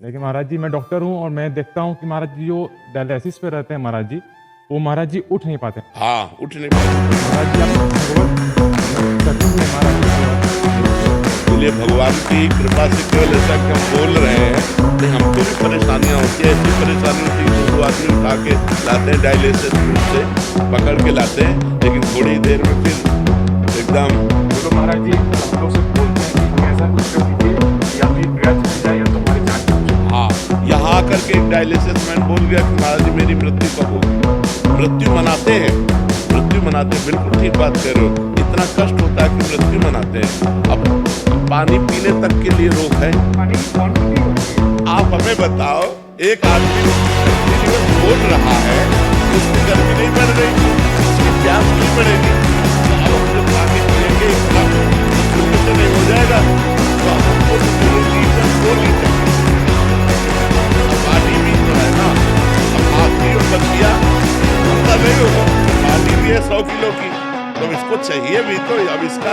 लेकिन महाराज जी मैं डॉक्टर हूँ और मैं देखता हूँ कि महाराज जी जो डायलिसिस पे रहते हैं महाराज जी, वो महाराज जी उठ नहीं पाते। हाँ, उठ नहीं पाते। महाराज जी आप भगवत सचिव हैं महाराज जी। इसलिए भगवान की कृपा से केवल ऐसा कि हम बोल रहे हैं, नहीं हमको भी परेशानियां होती है। ऐसी परेशानी होती है तो आदमी उठा के लाते हैं, डायलिसिस से पकड़ के लाते हैं, लेकिन थोड़ी देर में फिर एकदम तो महाराज जी हम लोग से बोलते हैं कि ऐसा कुछ कर दीजिए या फिर व्यर्थ हो जाए या तो हमारी जान छूट जाए। हाँ, यहाँ आकर के एक डायलिसिस मैन बोल गया कि महाराज जी मेरी मृत्यु कब होगी। मृत्यु मनाते हैं, मृत्यु मनाते हैं, बिल्कुल ठीक बात कह रहे हो। इतना कष्ट होता है कि मृत्यु मनाते हैं। अब पानी पीने तक के लिए रोक है। आप हमें बताओ, एक आदमी बोल रहा है, उसकी गर्मी नहीं बढ़ रही, उसकी प्यास नहीं बढ़ेगी, तो अब हम जब पानी पिएंगे इतना से नहीं हो जाएगा, तो हमको 2 लीटर 2 लीटर पानी भी तो है ना। अब आपकी और बच्चियां अंदर नहीं होगा, पानी भी है 100 किलो की, तो इसको चाहिए भी तो। अब इसका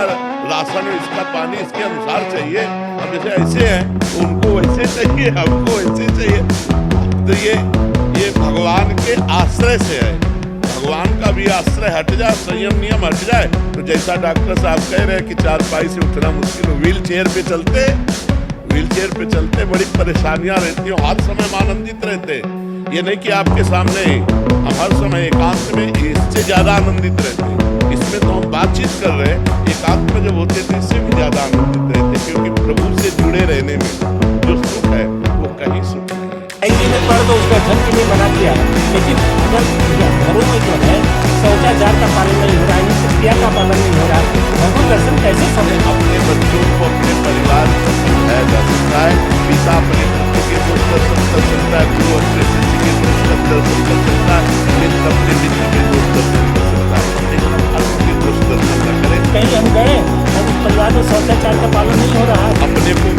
राशन, इसका पानी इसके अनुसार चाहिए। अब जैसे ऐसे हैं तो उनको वैसे चाहिए, हमको वैसे चाहिए। तो ये भगवान के आश्रय से है। भगवान का भी आश्रय हट जाए, संयम नियम हट जाए, तो जैसा डॉक्टर साहब कह रहे हैं कि चारपाई से उठना मुश्किल हो, व्हील चेयर पे चलते बड़ी परेशानियां रहती हैं। हर समय आनंदित रहते हैं। ये नहीं कि आपके सामने ही, हम हर समय एकांत में इससे ज्यादा आनंदित रहते हैं। इसमें तो हम बातचीत कर रहे हैं, एकांत में जब होते थे इससे भी ज्यादा आनंदित रहते, क्योंकि प्रभु से जुड़े रहने में जो सुख है वो कहीं सुख नहीं है। में पढ़ तो उसका ढंग नहीं बना दिया है, लेकिन अगर घरों में जो है शौचाचार का पालन नहीं हो रहा है, नित्य क्रिया का पालन नहीं हो रहा है, भगवत दर्शन कैसे समय अपने बच्चों को अपने परिवार जा सकता है, पिता अपने बच्चे के दोस्त दर्शन कर सकता है, गुरु अपने शिष्य के दोस्त दर्शन कर सकता है, मित्र अपने मित्र के दोस्त दर्शन कर सकता है, लेकिन अपने दोस्त दर्शन न करें। कहीं हम गए हम परिवार में शौचाचार का पालन नहीं हो रहा है।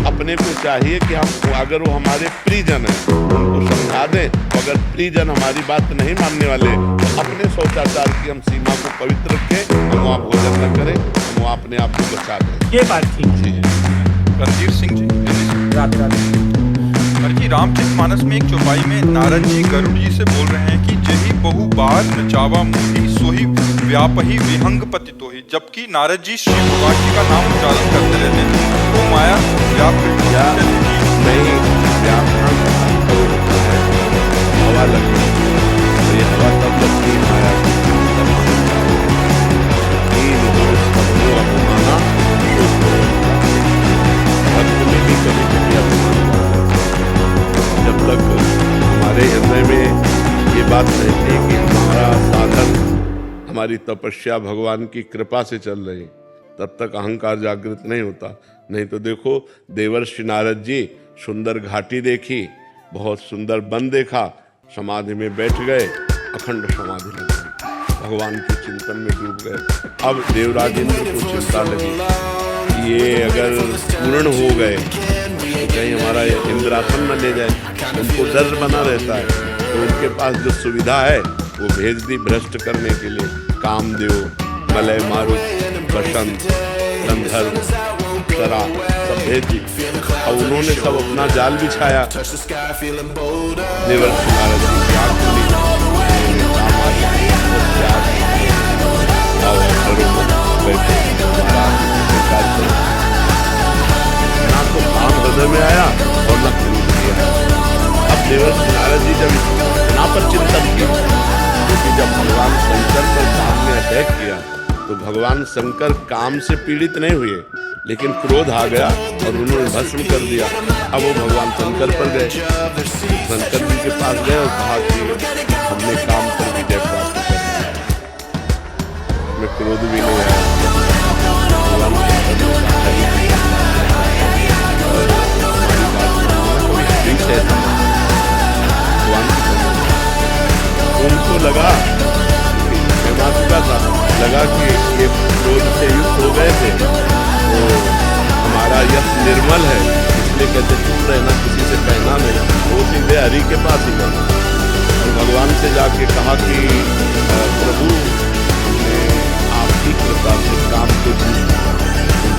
अपने को चाहिए कि हम, अगर वो हमारे प्रियजन है उनको समझा दें, अगर प्रियजन हमारी बात नहीं मानने वाले तो अपने शौचाचार की हम सीमा को पवित्र रखें, हम वहाँ भोजन न करें, हम वहाँ अपने आप को बचा दें। ये बात ठीक जी रणधीर सिंह जी, रात जी रामचरितमानस में एक चौपाई में नारद जी गरुड़ जी से बोल रहे हैं कि जही बहु बार नचावा मोही सोही व्यापही विहंग पतितोही, जबकि नारद जी श्री भगवान जी का नाम उच्चारण करते रहते हैं, तो माया व्यापृत नहीं व्यापन हवा लगती है, ये हवा तब लगती है माया अपमाना, भी कभी कभी अपमान। जब तक हमारे हृदय में ये बात रहती है कि हमारा साधन, हमारी तपस्या भगवान की कृपा से चल रही, तब तक अहंकार जागृत नहीं होता। नहीं तो देखो, देवर्षि नारद जी सुंदर घाटी देखी, बहुत सुंदर वन देखा, समाधि में बैठ गए, अखंड समाधि लग गई, भगवान के चिंतन में डूब गए। अब देवराज इंद्र को चिंता लगी, ये अगर पूर्ण हो गए तो कहीं हमारा इंद्रासन न ले जाए, उनको डर बना रहता है। तो उनके पास जो सुविधा है वो भेज दी भ्रष्ट करने के लिए, कामदेव, मलय मारुत, बसंत, गंधर्व, सरा सब भेज दी। और उन्होंने सब अपना जाल बिछाया। देवर्षि नारद जी की आँख खुली, ना तो काम हृदय में आया और न क्रोध किया। अब देवर्षि नारद जी जब ना पर चिंतन किया, क्योंकि जब भगवान शंकर पर काम ने अटैक किया तो भगवान शंकर काम से पीड़ित नहीं हुए, लेकिन क्रोध आ गया और उन्होंने भस्म कर दिया। अब वो भगवान शंकर पर गए, शंकर जी के पास गए और कहा कि हमने काम पर विजय प्राप्त कर लिया, में क्रोध भी नहीं आया। उनको लगा कि ये क्रोध से युक्त हो गए थे, तो हमारा यश निर्मल है, इसलिए कहते चुप रहना, किसी से कहना नहीं। वो सीधे हरि के पास ही गए और भगवान से जाके कहा कि प्रभु हमने आपकी कृपा से काम को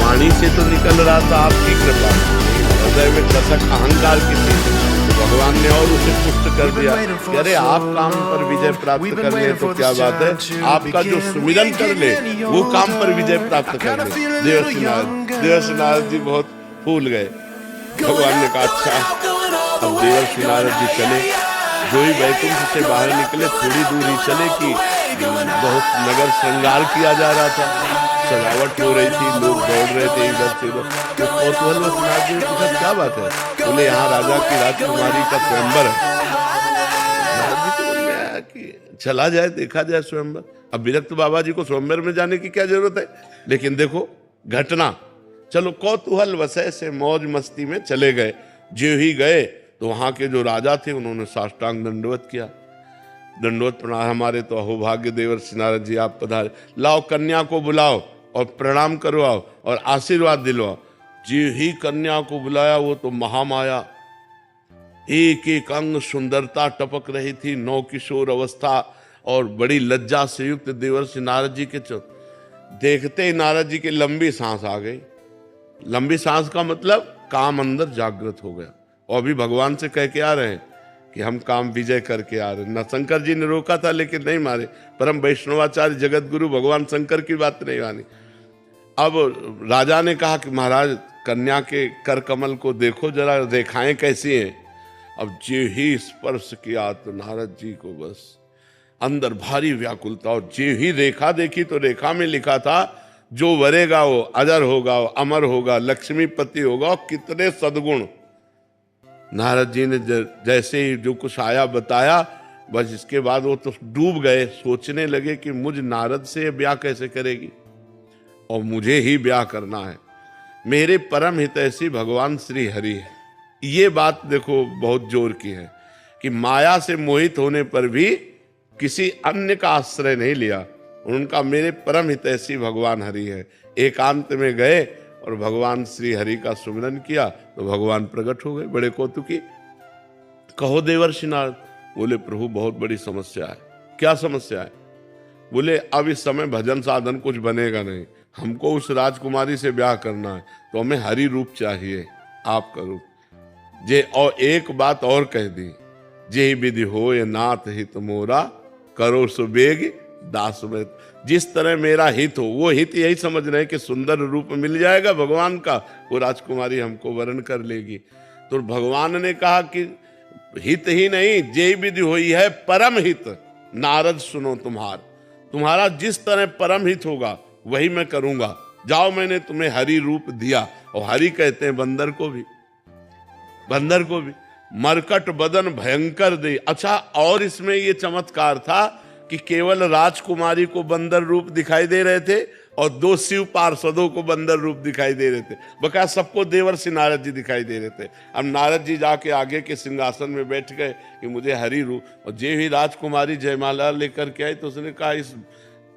वाणी से तो निकल रहा था आपकी कृपा, हृदय में कसक अहंकार की थी, तो भगवान ने और उसे पुष्ट कर दिया कि अरे आप काम पर विजय प्राप्त कर ले तो क्या बात है, आपका जो सुमिरन कर ले वो काम पर विजय प्राप्त कर ले। देवर्षि नारद जी बहुत फूल गए। भगवान ने कहा अच्छा, अब देवर्षि नारद जी चले, जो ही वैकुंठ से बाहर निकले थोड़ी दूर ही चले कि बहुत नगर श्रृंगार किया जा रहा था, सजावट हो रही थी, लोग दौड़ रहे थे इधर से उधर। तो कौतूहलवश नारद जी ने पूछा क्या बात है? बोले यहाँ राजा की राजकुमारी का स्वयंवर है। नारद जी को मन में आया कि चला जाए, देखा जाए स्वयंवर। अब विरक्त बाबा जी को स्वयंवर में जाने की क्या जरूरत है, लेकिन देखो घटना। चलो कौतूहलवश से मौज मस्ती में चले गए। जो ही गए तो वहां के जो राजा थे उन्होंने साष्टांग दंडवत किया। दंडवत प्रणाम, हमारे तो अहोभाग्य देवर्षि नारद जी आप पधारे, लाओ कन्या को बुलाओ और प्रणाम करवाओ और आशीर्वाद दिलवाओ। जी ही कन्या को बुलाया, वो तो महामाया, एक एक अंग सुंदरता टपक रही थी, नौ किशोर अवस्था और बड़ी लज्जा से युक्त देवर्षि नारद जी के देखते ही नारद जी की लंबी सांस आ गई। लंबी सांस का मतलब काम अंदर जागृत हो गया और अभी भगवान से कह के आ रहे हैं कि हम काम विजय करके आ रहे हैं। न शंकर जी ने रोका था लेकिन नहीं मारे, परम वैष्णवाचार्य जगत गुरु भगवान शंकर की बात नहीं मानी। अब राजा ने कहा कि महाराज कन्या के कर कमल को देखो जरा, रेखाएं कैसी हैं। अब जो ही स्पर्श किया तो नारद जी को बस अंदर भारी व्याकुलता, और जो ही रेखा देखी तो रेखा में लिखा था जो वरेगा वो अजर होगा, वो अमर होगा, लक्ष्मीपति होगा, और कितने सद्गुण। नारद जी ने जैसे ही जो कुछ आया बताया, बस इसके बाद वो तो डूब गए, सोचने लगे कि मुझ नारद से ब्याह कैसे करेगी और मुझे ही ब्याह करना है। मेरे परम हितैषी भगवान श्री हरि है। ये बात देखो बहुत जोर की है कि माया से मोहित होने पर भी किसी अन्य का आश्रय नहीं लिया, उनका मेरे परम हितैषी भगवान हरि है। एकांत में गए और भगवान श्री हरि का सुमिरन किया तो भगवान प्रकट हो गए, बड़े कौतुकी। कहो देवर्षि नारद। बोले प्रभु बहुत बड़ी समस्या है। क्या समस्या है? बोले अब इस समय भजन साधन कुछ बनेगा नहीं, हमको उस राजकुमारी से ब्याह करना है, तो हमें हरि रूप चाहिए, आपका रूप। जे और एक बात और कह दी, जे विधि हो ये नाथ हित मोरा, करो सुबेग दास में। जिस तरह मेरा हित हो, वो हित यही समझ रहे हैं कि सुंदर रूप मिल जाएगा भगवान का, वो राजकुमारी हमको वर्ण कर लेगी। तो भगवान ने कहा कि हित ही नहीं, जे विधि हुई है परम हित। नारद सुनो तुम्हारा जिस तरह परम हित होगा वही मैं करूंगा। जाओ, मैंने तुम्हें हरि रूप दिया। और हरि कहते हैं बंदर को भी, बंदर को भी। मरकट बदन भयंकर दे। अच्छा, और इसमें ये चमत्कार था कि केवल राजकुमारी को बंदर रूप दिखाई दे रहे थे और दो शिव पार्षदों को बंदर रूप दिखाई दे रहे थे, बकाया सबको देवर्षि नारद जी दिखाई दे रहे थे। अब नारद जी जाके आगे के सिंहासन में बैठ गए कि मुझे हरि रूप, और जे ही राजकुमारी जयमाला लेकर के आई तो उसने कहा इस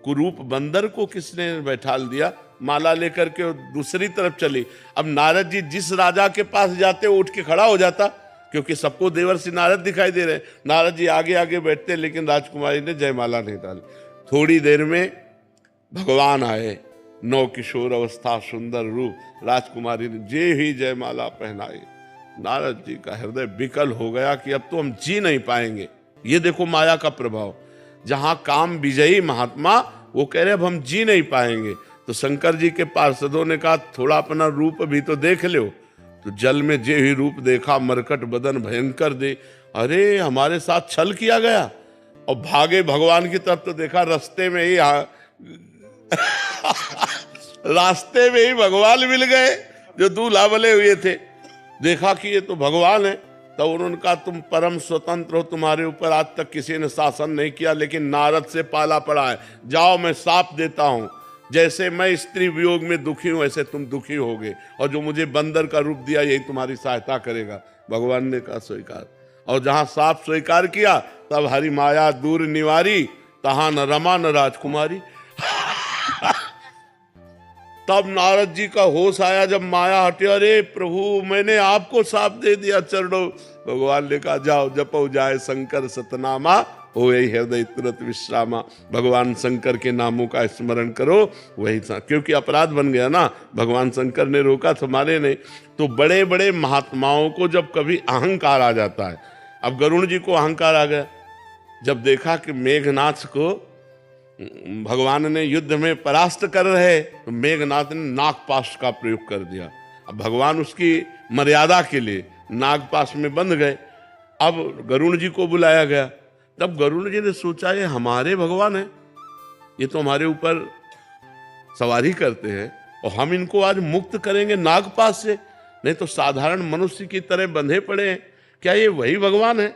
कुरूप बंदर को किसने बैठाल दिया? माला लेकर के दूसरी तरफ चली। अब नारद जी जिस राजा के पास जाते वो उठ के खड़ा हो जाता, क्योंकि सबको देवर्षि नारद दिखाई दे रहे। नारद जी आगे आगे बैठते, लेकिन राजकुमारी ने जयमाला नहीं डाली। थोड़ी देर में भगवान आए, नौ किशोर अवस्था, सुंदर रूप। राजकुमारी ने जे ही जयमाला पहनाई, नारद जी का हृदय विकल हो गया कि अब तो हम जी नहीं पाएंगे। ये देखो माया का प्रभाव। जहां काम विजयी महात्मा वो कह रहे अब हम जी नहीं पाएंगे, तो शंकर जी के पार्षदों ने कहा थोड़ा अपना रूप भी तो देख लो। तो जल में जे ही रूप देखा, मरकट बदन भयंकर दे। अरे हमारे साथ छल किया गया। और भागे भगवान की तरफ तो देखा रास्ते में ही रास्ते में ही भगवान मिल गए जो दूल्हा बने हुए थे। देखा कि ये तो भगवान है। तो उन्होंने कहा तुम परम स्वतंत्र हो, तुम्हारे ऊपर आज तक किसी ने शासन नहीं किया, लेकिन नारद से पाला पड़ा है। जाओ, मैं साप देता हूं, जैसे मैं स्त्री वियोग में दुखी हूं ऐसे तुम दुखी होगे, और जो मुझे बंदर का रूप दिया यही तुम्हारी सहायता करेगा। भगवान ने कहा स्वीकार। और जहां साप स्वीकार किया तब हरि माया दूर निवारी, तहां न रमा न राजकुमारी। तब नारद जी का होश आया जब माया हटे। अरे प्रभु, मैंने आपको साप दे दिया चरणों। भगवान ने कहा जाओ, जपो जाए शंकर सतनामा, हो यही हृदय तुरंत विश्रामा। भगवान शंकर के नामों का स्मरण करो, वही क्योंकि अपराध बन गया ना, भगवान शंकर ने रोका तो मारे नहीं। तो बड़े बड़े महात्माओं को जब कभी अहंकार आ जाता है, अब गरुड़ जी को अहंकार आ गया, जब देखा कि मेघनाथ को भगवान ने युद्ध में परास्त कर रहे, तो मेघनाथ ने नागपाश का प्रयोग कर दिया। अब भगवान उसकी मर्यादा के लिए नागपाश में बंध गए। अब गरुड़ जी को बुलाया गया, तब गरुड़ जी ने सोचा ये हमारे भगवान है, ये तो हमारे ऊपर सवारी करते हैं और हम इनको आज मुक्त करेंगे नागपाश से, नहीं तो साधारण मनुष्य की तरह बंधे पड़े हैं। क्या ये वही भगवान है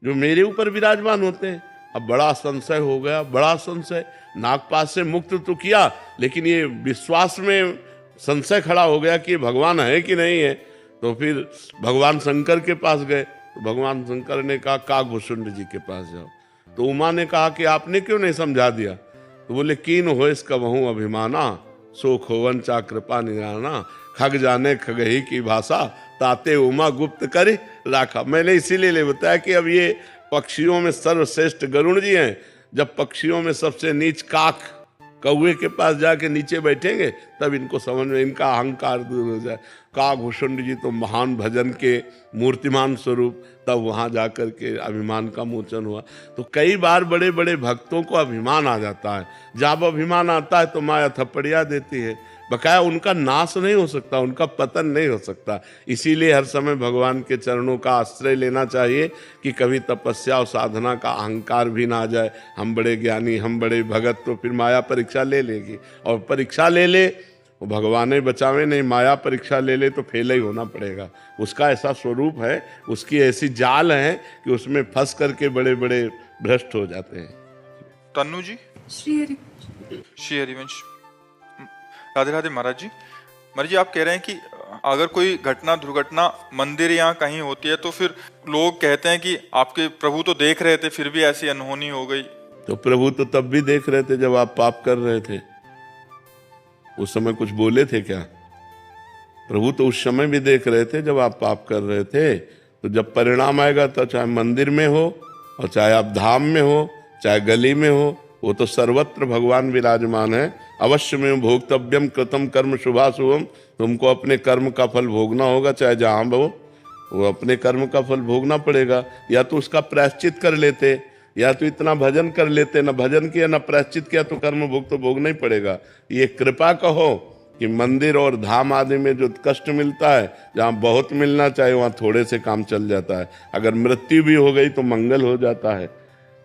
जो मेरे ऊपर विराजमान होते हैं? अब बड़ा संशय हो गया, बड़ा संशय। नागपाश से मुक्त तो किया, लेकिन ये विश्वास में संशय खड़ा हो गया कि भगवान है कि नहीं है। तो फिर भगवान शंकर के पास गए, तो भगवान शंकर ने कहा काकभूषुंड जी के पास जाओ। तो उमा ने कहा कि आपने क्यों नहीं समझा दिया? तो बोले कीन हो इसका बहु अभिमाना, सो खोवन चा कृपा निराना, खग जाने खगही की भाषा, ताते उमा गुप्त कर राखा। मैंने इसीलिए बताया कि अब ये पक्षियों में सर्वश्रेष्ठ गरुड़ जी हैं। जब पक्षियों में सबसे नीच काक कौवे के पास जाके नीचे बैठेंगे, तब इनको समझ में इनका अहंकार दूर हो जाए। काकभूषुंड जी तो महान भजन के मूर्तिमान स्वरूप, तब वहाँ जाकर के अभिमान का मोचन हुआ। तो कई बार बड़े बड़े भक्तों को अभिमान आ जाता है, जब अभिमान आता है तो माया थप्पड़ियाँ देती है। बकाया उनका नाश नहीं हो सकता, उनका पतन नहीं हो सकता। इसीलिए हर समय भगवान के चरणों का आश्रय लेना चाहिए कि कभी तपस्या और साधना का अहंकार भी ना आ जाए। हम बड़े ज्ञानी, हम बड़े भगत, तो फिर माया परीक्षा ले लेगी, और परीक्षा ले ले वो भगवान ही बचावे, नहीं माया परीक्षा ले ले तो फेल ही होना पड़ेगा। उसका ऐसा स्वरूप है, उसकी ऐसी जाल है कि उसमें फंस करके बड़े बड़े भ्रष्ट हो जाते हैं। तन्नू जी। श्री हरिवंश। राधे राधे महाराज जी। महाराज जी, आप कह रहे हैं कि अगर कोई घटना दुर्घटना मंदिर या कहीं होती है तो फिर लोग कहते हैं कि आपके प्रभु तो देख रहे थे फिर भी ऐसी अनहोनी हो गई। तो प्रभु तो तब भी देख रहे थे जब आप पाप कर रहे थे, उस समय कुछ बोले थे क्या? प्रभु तो उस समय भी देख रहे थे जब आप पाप कर रहे थे। तो जब परिणाम आएगा, तो चाहे मंदिर में हो और चाहे आप धाम में हो, चाहे गली में हो, वो तो सर्वत्र भगवान विराजमान है। अवश्य में भोक्तव्यम कृतम कर्म शुभाशुभम, तुमको अपने कर्म का फल भोगना होगा, चाहे जहाँ हो वो अपने कर्म का फल भोगना पड़ेगा। या तो उसका प्रायश्चित कर लेते, या तो इतना भजन कर लेते, ना भजन किया ना प्रायश्चित किया तो कर्म भोग तो भोगना ही पड़ेगा। ये कृपा कहो कि मंदिर और धाम आदि में जो कष्ट मिलता है, जहाँ बहुत मिलना चाहिए वहाँ थोड़े से काम चल जाता है। अगर मृत्यु भी हो गई तो मंगल हो जाता है।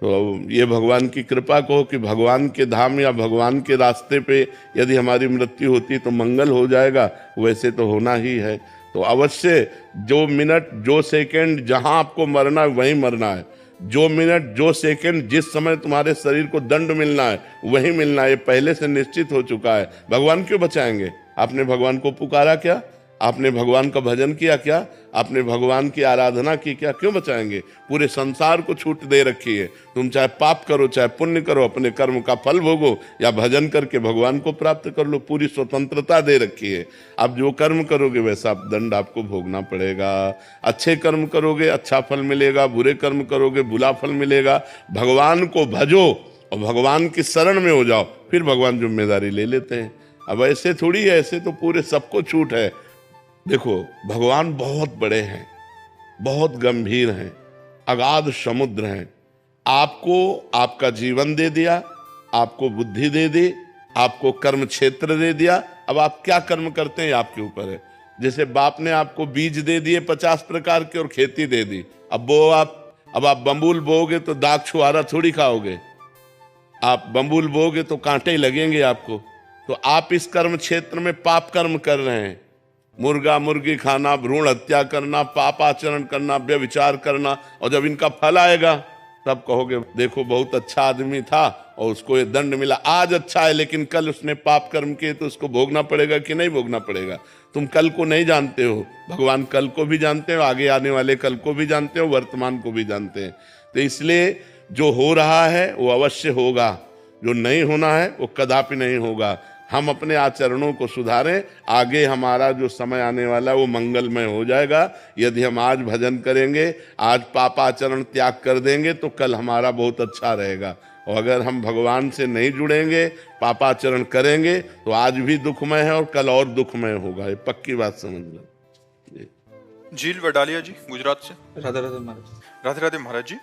तो ये भगवान की कृपा कहो कि भगवान के धाम या भगवान के रास्ते पे यदि हमारी मृत्यु होती तो मंगल हो जाएगा, वैसे तो होना ही है। तो अवश्य जो मिनट जो सेकंड जहां आपको मरना है वहीं मरना है। जो मिनट जो सेकंड जिस समय तुम्हारे शरीर को दंड मिलना है वहीं मिलना है, ये पहले से निश्चित हो चुका है। भगवान क्यों बचाएंगे? आपने भगवान को पुकारा क्या? आपने भगवान का भजन किया क्या? आपने भगवान की आराधना की क्या? क्यों बचाएंगे? पूरे संसार को छूट दे रखी है। तुम चाहे पाप करो चाहे पुण्य करो, अपने कर्म का फल भोगो या भजन करके भगवान को प्राप्त कर लो, पूरी स्वतंत्रता दे रखी है। आप जो कर्म करोगे वैसा दंड आपको भोगना पड़ेगा। अच्छे कर्म करोगे अच्छा फल मिलेगा, बुरे कर्म करोगे बुरा फल मिलेगा। भगवान को भजो और भगवान की शरण में हो जाओ, फिर भगवान जिम्मेदारी ले लेते हैं। अब ऐसे थोड़ी है, ऐसे तो पूरे सबको छूट है। देखो भगवान बहुत बड़े हैं, बहुत गंभीर हैं, अगाध समुद्र हैं। आपको आपका जीवन दे दिया, आपको बुद्धि दे दी, आपको कर्म क्षेत्र दे दिया। अब आप क्या कर्म करते हैं आपके ऊपर है। जैसे बाप ने आपको बीज दे दिए 50 प्रकार के और खेती दे दी, अब आप बम्बूल बोओगे तो दाग छुआरा थोड़ी खाओगे। आप बम्बूल बोओगे तो कांटे ही लगेंगे आपको। तो आप इस कर्म क्षेत्र में पाप कर्म कर रहे हैं, मुर्गा मुर्गी खाना, भ्रूण हत्या करना, पाप आचरण करना, व्यभिचार करना, और जब इनका फल आएगा तब कहोगे देखो बहुत अच्छा आदमी था और उसको ये दंड मिला। आज अच्छा है लेकिन कल उसने पाप कर्म किए तो उसको भोगना पड़ेगा कि नहीं भोगना पड़ेगा? तुम कल को नहीं जानते हो, भगवान कल को भी जानते हो, आगे आने वाले कल को भी जानते हो, वर्तमान को भी जानते हैं। तो इसलिए जो हो रहा है वो अवश्य होगा, जो नहीं होना है वो कदापि नहीं होगा। हम अपने आचरणों को सुधारें, आगे हमारा जो समय आने वाला है वो मंगलमय हो जाएगा। यदि हम आज भजन करेंगे, आज पापाचरण त्याग कर देंगे तो कल हमारा बहुत अच्छा रहेगा। और अगर हम भगवान से नहीं जुड़ेंगे, पापाचरण करेंगे तो आज भी दुखमय है और कल और दुखमय होगा। ये पक्की बात समझ लो। झील वडालिया जी गुजरात से। राधे राधे महाराज। राधे राधे महाराज जी।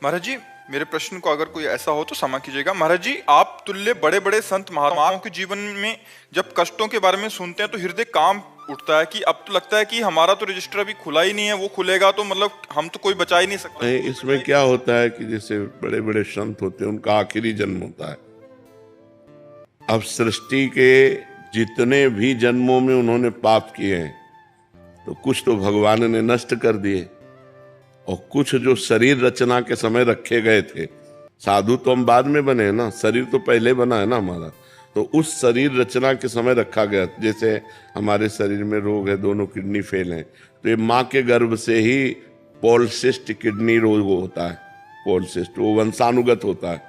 महाराज जी, मेरे प्रश्न को अगर कोई ऐसा हो तो क्षमा कीजिएगा। महाराज जी, आप तुल्य बड़े बड़े संत महात्माओं के जीवन में जब कष्टों के बारे में सुनते हैं तो हृदय कांप उठता है कि अब तो लगता है कि हमारा तो रजिस्टर अभी खुला ही नहीं है, वो खुलेगा तो मतलब हम तो कोई बचा ही नहीं सकता। इसमें क्या होता है कि जैसे बड़े बड़े संत होते हैं, उनका आखिरी जन्म होता है। अब सृष्टि के जितने भी जन्मों में उन्होंने पाप किए हैं तो कुछ तो भगवान ने नष्ट कर दिए, और कुछ जो शरीर रचना के समय रखे गए थे, साधु तो हम बाद में बने हैं ना, शरीर तो पहले बना है ना हमारा, तो उस शरीर रचना के समय रखा गया। जैसे हमारे शरीर में रोग है, दोनों किडनी फेल हैं, तो ये माँ के गर्भ से ही पॉलिसिस्ट किडनी रोग होता है। पॉलिसिस्ट वो वंशानुगत होता है,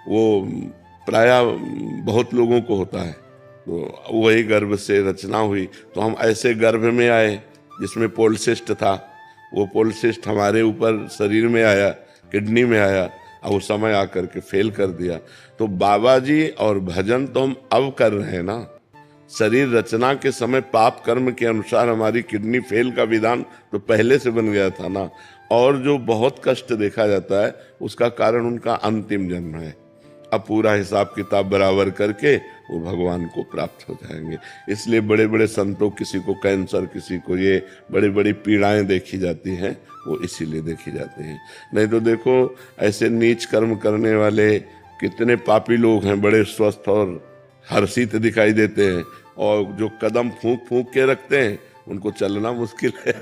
वो प्रायः बहुत लोगों को होता है। तो वही गर्भ से रचना हुई, तो हम ऐसे गर्भ में आए जिसमें पॉलिसिस्ट था। वो पॉलिसिस्ट हमारे ऊपर शरीर में आया, किडनी में आया, और वो समय आकर के फेल कर दिया। तो बाबा जी और भजन तो हम अब कर रहे हैं ना, शरीर रचना के समय पाप कर्म के अनुसार हमारी किडनी फेल का विधान तो पहले से बन गया था ना। और जो बहुत कष्ट देखा जाता है उसका कारण उनका अंतिम जन्म है। अब पूरा हिसाब किताब बराबर करके वो भगवान को प्राप्त हो जाएंगे। इसलिए बड़े बड़े संतों, किसी को कैंसर, किसी को ये बड़ी बड़ी पीड़ाएं देखी जाती हैं, वो इसीलिए देखी जाती हैं। नहीं तो देखो ऐसे नीच कर्म करने वाले कितने पापी लोग हैं, बड़े स्वस्थ और हर्षित दिखाई देते हैं, और जो कदम फूंक फूंक के रखते हैं उनको चलना मुश्किल है।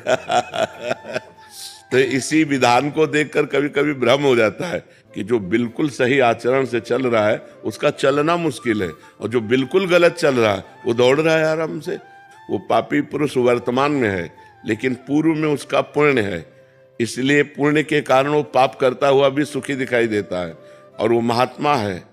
तो इसी विधान को देखकर कभी कभी भ्रम हो जाता है कि जो बिल्कुल सही आचरण से चल रहा है उसका चलना मुश्किल है, और जो बिल्कुल गलत चल रहा है वो दौड़ रहा है आराम से। वो पापी पुरुष वर्तमान में है लेकिन पूर्व में उसका पुण्य है, इसलिए पुण्य के कारण वो पाप करता हुआ भी सुखी दिखाई देता है। और वो महात्मा है,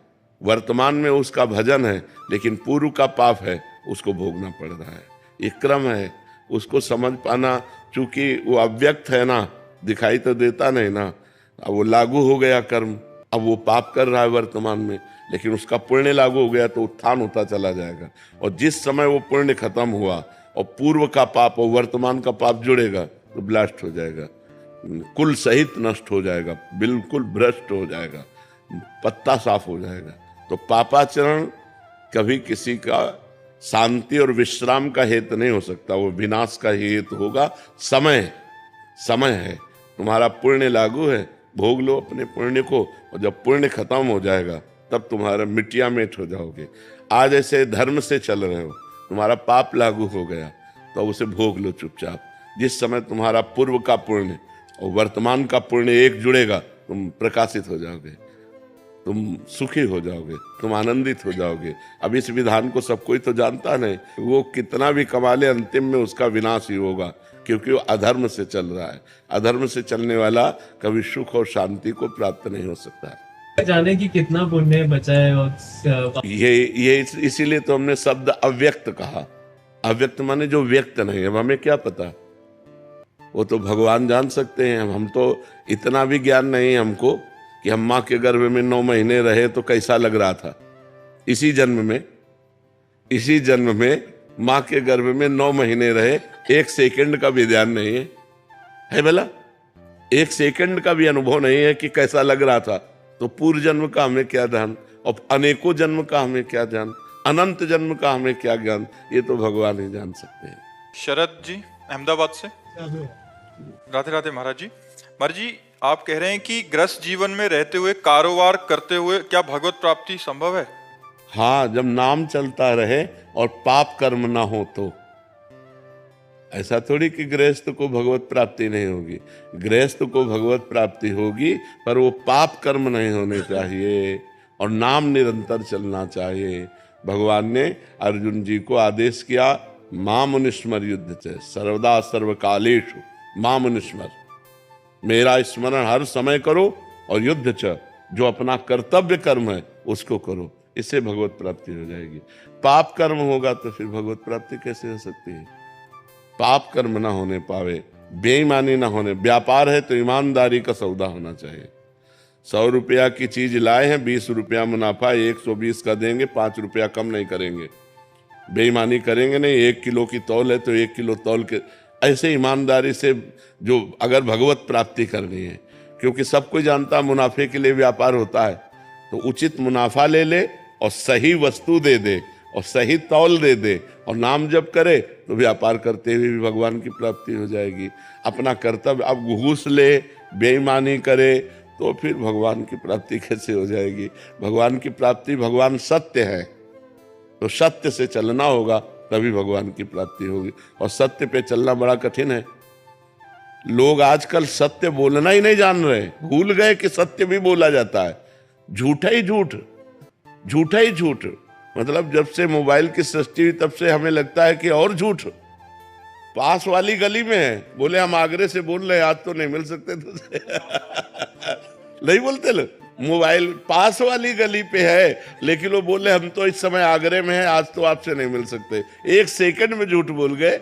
वर्तमान में उसका भजन है लेकिन पूर्व का पाप है, उसको भोगना पड़ रहा है। ये क्रम है, उसको समझ पाना, चूंकि वो अव्यक्त है ना, दिखाई तो देता नहीं ना। अब वो लागू हो गया कर्म, अब वो पाप कर रहा है वर्तमान में, लेकिन उसका पुण्य लागू हो गया तो उत्थान होता चला जाएगा। और जिस समय वो पुण्य खत्म हुआ और पूर्व का पाप और वर्तमान का पाप जुड़ेगा तो ब्लास्ट हो जाएगा, कुल सहित नष्ट हो जाएगा, बिल्कुल भ्रष्ट हो जाएगा, पत्ता साफ हो जाएगा। तो पापाचरण कभी किसी का शांति और विश्राम का हेतु नहीं हो सकता, वो विनाश का ही हेतु होगा। समय है, तुम्हारा पुण्य लागू है, भोग लो अपने पुण्य को, और जब पुण्य खत्म हो जाएगा तब तुम्हारा मिट्टिया मेट हो जाओगे। आज ऐसे धर्म से चल रहे हो, तुम्हारा पाप लागू हो गया तो उसे भोग लो चुपचाप। जिस समय तुम्हारा पूर्व का पुण्य और वर्तमान का पुण्य एक जुड़ेगा, तुम प्रकाशित हो जाओगे, तुम सुखी हो जाओगे, तुम आनंदित हो जाओगे। अब इस विधान को सब कोई तो जानता नहीं, वो कितना भी कमा ले अंतिम में उसका विनाश ही होगा, क्योंकि वो अधर्म से चल रहा है। अधर्म से चलने वाला कभी सुख और शांति को प्राप्त नहीं हो सकता। जाने की कितना पुण्य बचा है। और ये इसीलिए तो हमने शब्द अव्यक्त कहा। अव्यक्त माने जो व्यक्त नहीं है। अब हमें क्या पता, वो तो भगवान जान सकते हैं। हम तो इतना भी ज्ञान नहीं है हमको कि हम माँ के गर्भ में 9 महीने रहे तो कैसा लग रहा था। इसी जन्म में माँ के गर्भ में 9 महीने रहे, 1 सेकंड का भी ध्यान नहीं है भला, 1 सेकंड का भी अनुभव नहीं है कि कैसा लग रहा था। तो पूर्व जन्म का हमें क्या ध्यान, और अनेकों जन्म का हमें क्या ध्यान, अनंत जन्म का हमें क्या ज्ञान, ये तो भगवान ही जान सकते हैं। शरद जी अहमदाबाद से। राधे राधे महाराज जी। महाराज जी, आप कह रहे हैं कि गृहस्थ जीवन में रहते हुए, कारोबार करते हुए क्या भगवत प्राप्ति संभव है? हाँ, जब नाम चलता रहे और पाप कर्म ना हो तो। ऐसा थोड़ी कि गृहस्थ को भगवत प्राप्ति नहीं होगी, गृहस्थ को भगवत प्राप्ति होगी, पर वो पाप कर्म नहीं होने चाहिए और नाम निरंतर चलना चाहिए। भगवान ने अर्जुन जी को आदेश किया, माम अनुस्मर युद्ध च सर्वदा सर्वकालेषु माम अनुस्मर, मेरा स्मरण हर समय करो और युद्ध च, जो अपना कर्तव्य कर्म है उसको करो। इससे भगवत प्राप्ति हो जाएगी। पाप कर्म होगा तो फिर भगवत प्राप्ति कैसे हो सकती है? पाप कर्म ना होने पावे, बेईमानी ना होने, व्यापार है तो ईमानदारी का सौदा होना चाहिए। 100 रुपया की चीज लाए हैं, 20 रुपया मुनाफा, 120 का देंगे, 5 रुपया कम नहीं करेंगे, बेईमानी करेंगे नहीं। 1 किलो की तौल है तो 1 किलो तौल के, ऐसे ईमानदारी से जो अगर भगवत प्राप्ति करनी है, क्योंकि सब कोई जानता मुनाफे के लिए व्यापार होता है, तो उचित मुनाफा ले ले और सही वस्तु दे दे और सही तौल दे दे और नाम जप करे तो व्यापार करते हुए भी भगवान की प्राप्ति हो जाएगी। अपना कर्तव्य अब घूस ले, बेईमानी करे तो फिर भगवान की प्राप्ति कैसे हो जाएगी? भगवान की प्राप्ति, भगवान सत्य है तो सत्य से चलना होगा तभी भगवान की प्राप्ति होगी। और सत्य पे चलना बड़ा कठिन है। लोग आजकल सत्य बोलना ही नहीं जान रहे, भूल गए कि सत्य भी बोला जाता है। झूठा ही झूठ, झूठा ही झूठ। मतलब जब से मोबाइल की सृष्टि हुई तब से हमें लगता है कि और झूठ पास वाली गली में है। बोले हम आगरे से बोल रहे हैं, आज तो नहीं मिल सकते तुझे नहीं बोलते लोग, मोबाइल पास वाली गली पे है, लेकिन वो बोले हम तो इस समय आगरे में हैं, आज तो आपसे नहीं मिल सकते। 1 सेकंड में झूठ बोल गए।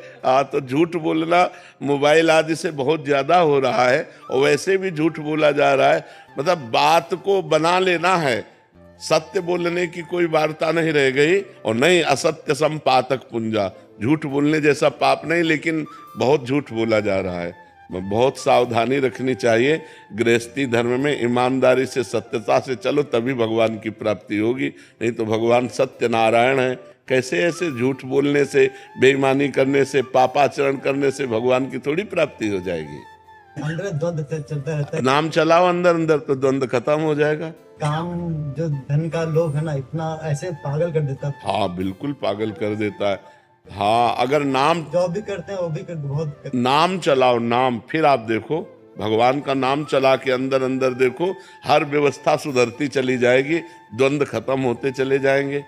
तो झूठ बोलना मोबाइल आदि से बहुत ज्यादा हो रहा है और वैसे भी झूठ बोला जा रहा है। मतलब बात को बना लेना है, सत्य बोलने की कोई वार्ता नहीं रह गई। और नहीं असत्य संपातक पुंजा, झूठ बोलने जैसा पाप नहीं, लेकिन बहुत झूठ बोला जा रहा है। बहुत सावधानी रखनी चाहिए। गृहस्थी धर्म में ईमानदारी से, सत्यता से चलो तभी भगवान की प्राप्ति होगी, नहीं तो भगवान सत्य नारायण है। कैसे ऐसे झूठ बोलने से, बेईमानी करने से, पापाचरण करने से भगवान की थोड़ी प्राप्ति हो जाएगी? अंदर द्वंद चलता रहता है। नाम चलाओ अंदर अंदर तो द्वंद खत्म हो जाएगा। काम जो धन का लोभ है ना, इतना ऐसे पागल कर देता है। हाँ बिल्कुल पागल कर देता है। हाँ अगर नाम जो भी करते हैं वो भी बहुत नाम चलाओ, नाम, फिर आप देखो भगवान का नाम चला के अंदर अंदर देखो, हर व्यवस्था सुधरती चली जाएगी, द्वंद खत्म होते चले जाएंगे।